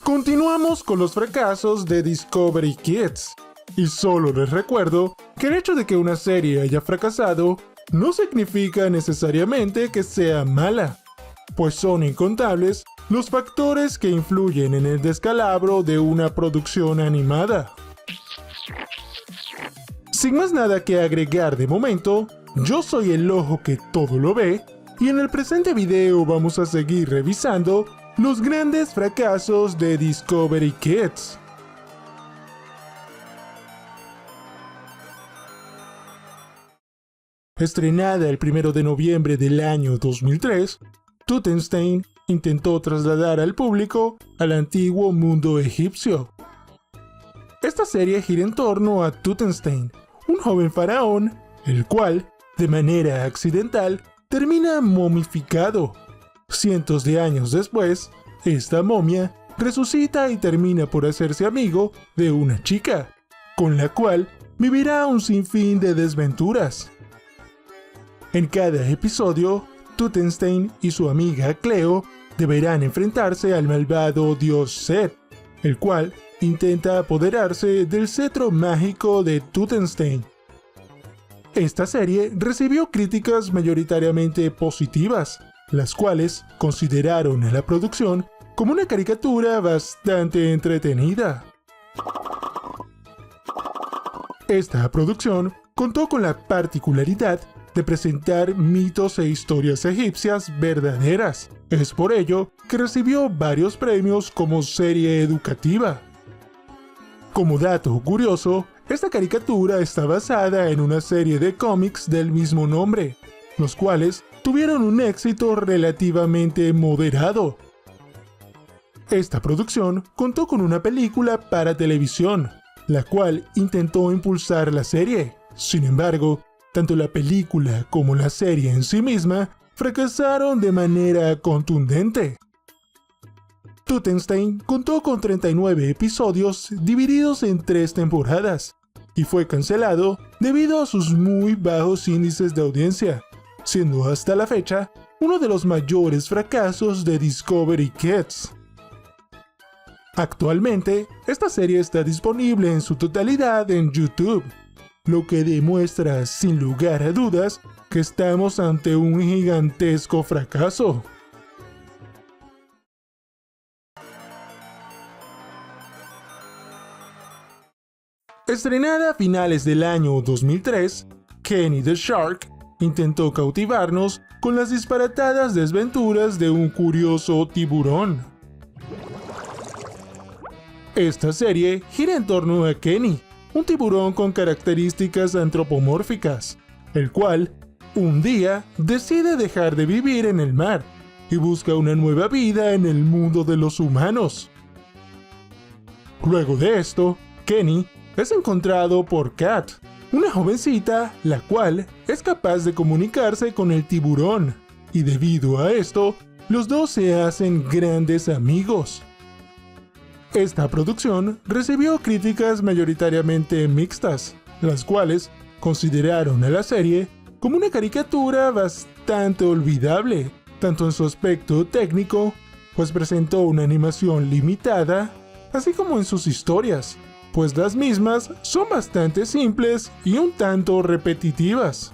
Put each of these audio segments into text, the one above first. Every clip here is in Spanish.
Continuamos con los fracasos de Discovery Kids. Y solo les recuerdo que el hecho de que una serie haya fracasado no significa necesariamente que sea mala, pues son incontables los factores que influyen en el descalabro de una producción animada. Sin más nada que agregar de momento, yo soy el ojo que todo lo ve, y en el presente video vamos a seguir revisando los grandes fracasos de Discovery Kids. Estrenada el 1 de noviembre del año 2003, Totenstein intentó trasladar al público al antiguo mundo egipcio. Esta serie gira en torno a Totenstein, un joven faraón, el cual, de manera accidental, termina momificado. Cientos de años después, esta momia resucita y termina por hacerse amigo de una chica, con la cual vivirá un sinfín de desventuras. En cada episodio, Totenstein y su amiga Cleo deberán enfrentarse al malvado dios Set, el cual intenta apoderarse del cetro mágico de Totenstein. Esta serie recibió críticas mayoritariamente positivas, las cuales consideraron a la producción como una caricatura bastante entretenida. Esta producción contó con la particularidad de presentar mitos e historias egipcias verdaderas. Es por ello que recibió varios premios como serie educativa. Como dato curioso, esta caricatura está basada en una serie de cómics del mismo nombre, los cuales tuvieron un éxito relativamente moderado. Esta producción contó con una película para televisión, la cual intentó impulsar la serie. Sin embargo, tanto la película como la serie en sí misma fracasaron de manera contundente. Totenstein contó con 39 episodios divididos en 3 temporadas y fue cancelado debido a sus muy bajos índices de audiencia, siendo hasta la fecha uno de los mayores fracasos de Discovery Kids. Actualmente, esta serie está disponible en su totalidad en YouTube, lo que demuestra sin lugar a dudas que estamos ante un gigantesco fracaso. Estrenada a finales del año 2003, Kenny the Shark intentó cautivarnos con las disparatadas desventuras de un curioso tiburón. Esta serie gira en torno a Kenny, un tiburón con características antropomórficas, el cual, un día, decide dejar de vivir en el mar y busca una nueva vida en el mundo de los humanos. Luego de esto, Kenny es encontrado por Kat, una jovencita la cual es capaz de comunicarse con el tiburón, y debido a esto, los dos se hacen grandes amigos. Esta producción recibió críticas mayoritariamente mixtas, las cuales consideraron a la serie como una caricatura bastante olvidable, tanto en su aspecto técnico, pues presentó una animación limitada, así como en sus historias, pues las mismas son bastante simples y un tanto repetitivas.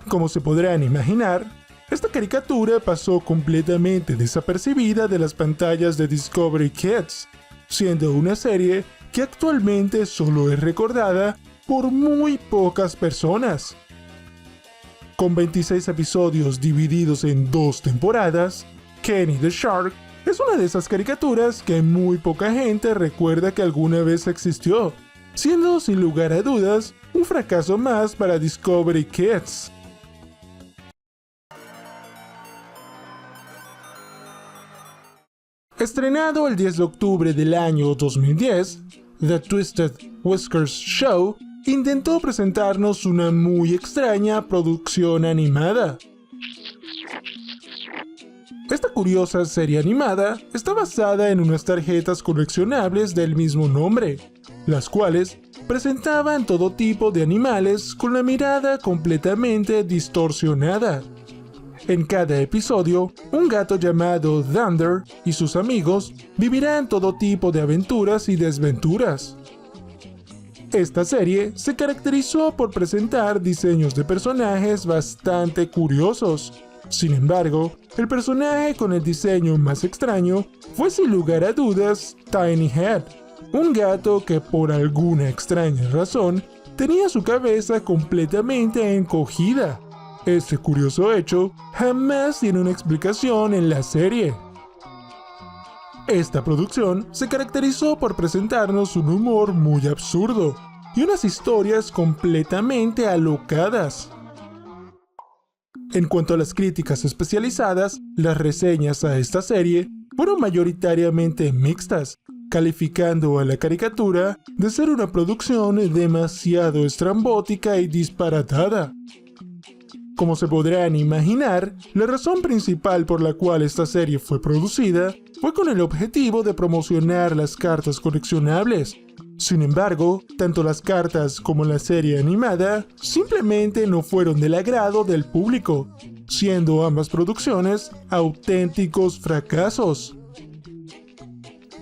Como se podrán imaginar, esta caricatura pasó completamente desapercibida de las pantallas de Discovery Kids, siendo una serie que actualmente solo es recordada por muy pocas personas. Con 26 episodios divididos en 2 temporadas, Kenny the Shark es una de esas caricaturas que muy poca gente recuerda que alguna vez existió, siendo sin lugar a dudas un fracaso más para Discovery Kids. Estrenado el 10 de octubre del año 2010, The Twisted Whiskers Show intentó presentarnos una muy extraña producción animada. Esta curiosa serie animada está basada en unas tarjetas coleccionables del mismo nombre, las cuales presentaban todo tipo de animales con la mirada completamente distorsionada. En cada episodio, un gato llamado Thunder y sus amigos vivirán todo tipo de aventuras y desventuras. Esta serie se caracterizó por presentar diseños de personajes bastante curiosos. Sin embargo, el personaje con el diseño más extraño fue sin lugar a dudas Tiny Head, un gato que por alguna extraña razón tenía su cabeza completamente encogida. Este curioso hecho jamás tiene una explicación en la serie. Esta producción se caracterizó por presentarnos un humor muy absurdo y unas historias completamente alocadas. En cuanto a las críticas especializadas, las reseñas a esta serie fueron mayoritariamente mixtas, calificando a la caricatura de ser una producción demasiado estrambótica y disparatada. Como se podrán imaginar, la razón principal por la cual esta serie fue producida fue con el objetivo de promocionar las cartas coleccionables. Sin embargo, tanto las cartas como la serie animada simplemente no fueron del agrado del público, siendo ambas producciones auténticos fracasos.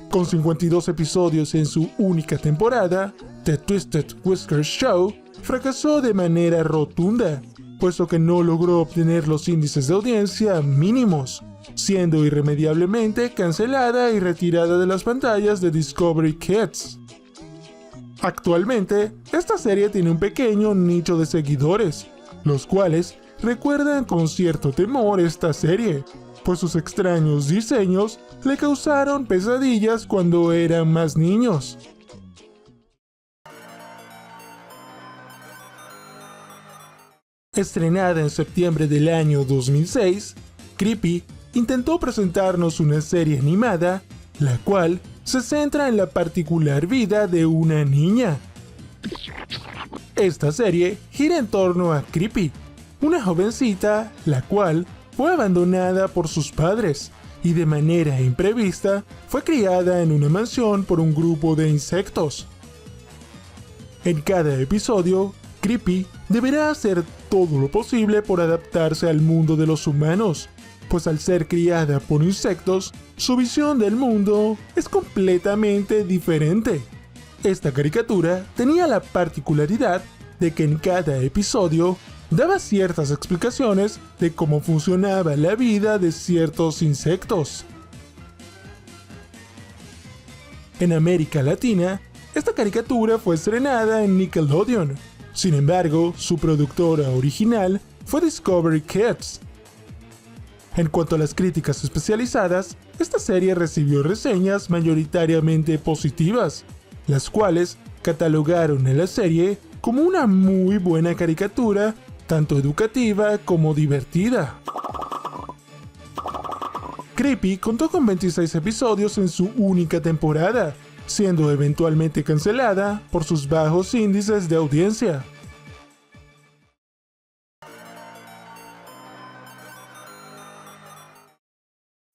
Con 52 episodios en su única temporada, The Twisted Whiskers Show fracasó de manera rotunda, puesto que no logró obtener los índices de audiencia mínimos, siendo irremediablemente cancelada y retirada de las pantallas de Discovery Kids. Actualmente, esta serie tiene un pequeño nicho de seguidores, los cuales recuerdan con cierto temor esta serie, pues sus extraños diseños le causaron pesadillas cuando eran más niños. Estrenada en septiembre del año 2006, Creepy intentó presentarnos una serie animada, la cual se centra en la particular vida de una niña. Esta serie gira en torno a Creepy, una jovencita la cual fue abandonada por sus padres y de manera imprevista fue criada en una mansión por un grupo de insectos. En cada episodio, Creepy deberá hacer todo lo posible por adaptarse al mundo de los humanos, pues al ser criada por insectos, su visión del mundo es completamente diferente. Esta caricatura tenía la particularidad de que en cada episodio daba ciertas explicaciones de cómo funcionaba la vida de ciertos insectos. En América Latina, esta caricatura fue estrenada en Nickelodeon. Sin embargo, su productora original fue Discovery Kids. En cuanto a las críticas especializadas, esta serie recibió reseñas mayoritariamente positivas, las cuales catalogaron a la serie como una muy buena caricatura, tanto educativa como divertida. Creepy contó con 26 episodios en su única temporada, siendo eventualmente cancelada por sus bajos índices de audiencia.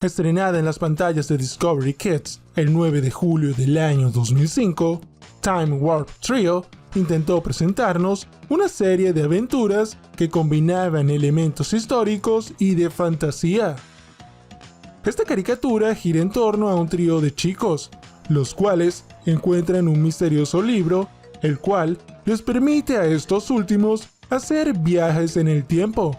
Estrenada en las pantallas de Discovery Kids el 9 de julio del año 2005, Time Warp Trio intentó presentarnos una serie de aventuras que combinaban elementos históricos y de fantasía. Esta caricatura gira en torno a un trío de chicos, los cuales encuentran un misterioso libro, el cual les permite a estos últimos hacer viajes en el tiempo.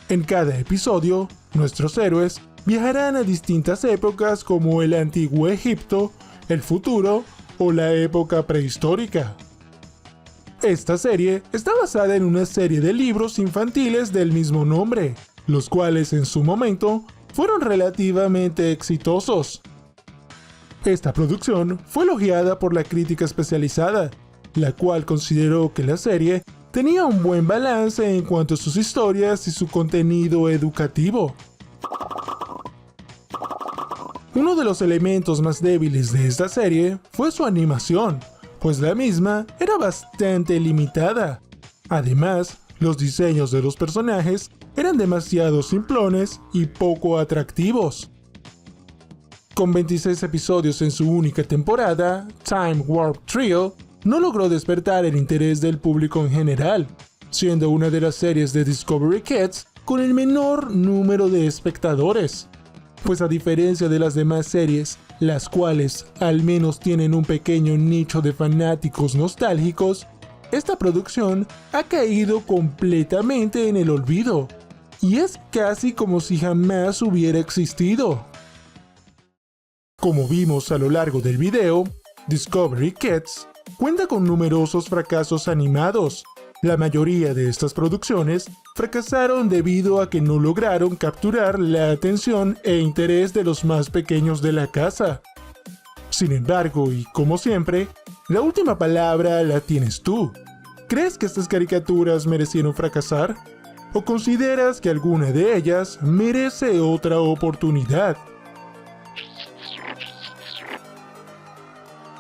En cada episodio, nuestros héroes viajarán a distintas épocas como el antiguo Egipto, el futuro o la época prehistórica. Esta serie está basada en una serie de libros infantiles del mismo nombre, los cuales en su momento fueron relativamente exitosos. Esta producción fue elogiada por la crítica especializada, la cual consideró que la serie tenía un buen balance en cuanto a sus historias y su contenido educativo. Uno de los elementos más débiles de esta serie fue su animación, pues la misma era bastante limitada. Además, los diseños de los personajes eran demasiado simplones y poco atractivos. Con 26 episodios en su única temporada, Time Warp Trio no logró despertar el interés del público en general, siendo una de las series de Discovery Kids con el menor número de espectadores. Pues a diferencia de las demás series, las cuales al menos tienen un pequeño nicho de fanáticos nostálgicos, esta producción ha caído completamente en el olvido, y es casi como si jamás hubiera existido. Como vimos a lo largo del video, Discovery Kids cuenta con numerosos fracasos animados. La mayoría de estas producciones fracasaron debido a que no lograron capturar la atención e interés de los más pequeños de la casa. Sin embargo, y como siempre, la última palabra la tienes tú. ¿Crees que estas caricaturas merecieron fracasar? ¿O consideras que alguna de ellas merece otra oportunidad?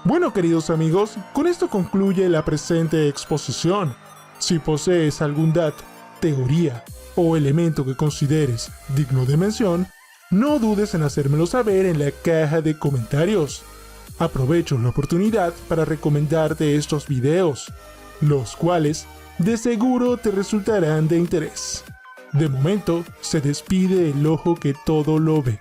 Bueno, queridos amigos, con esto concluye la presente exposición. Si posees algún dato, teoría o elemento que consideres digno de mención, no dudes en hacérmelo saber en la caja de comentarios. Aprovecho la oportunidad para recomendarte estos videos, los cuales de seguro te resultarán de interés. De momento, se despide el ojo que todo lo ve.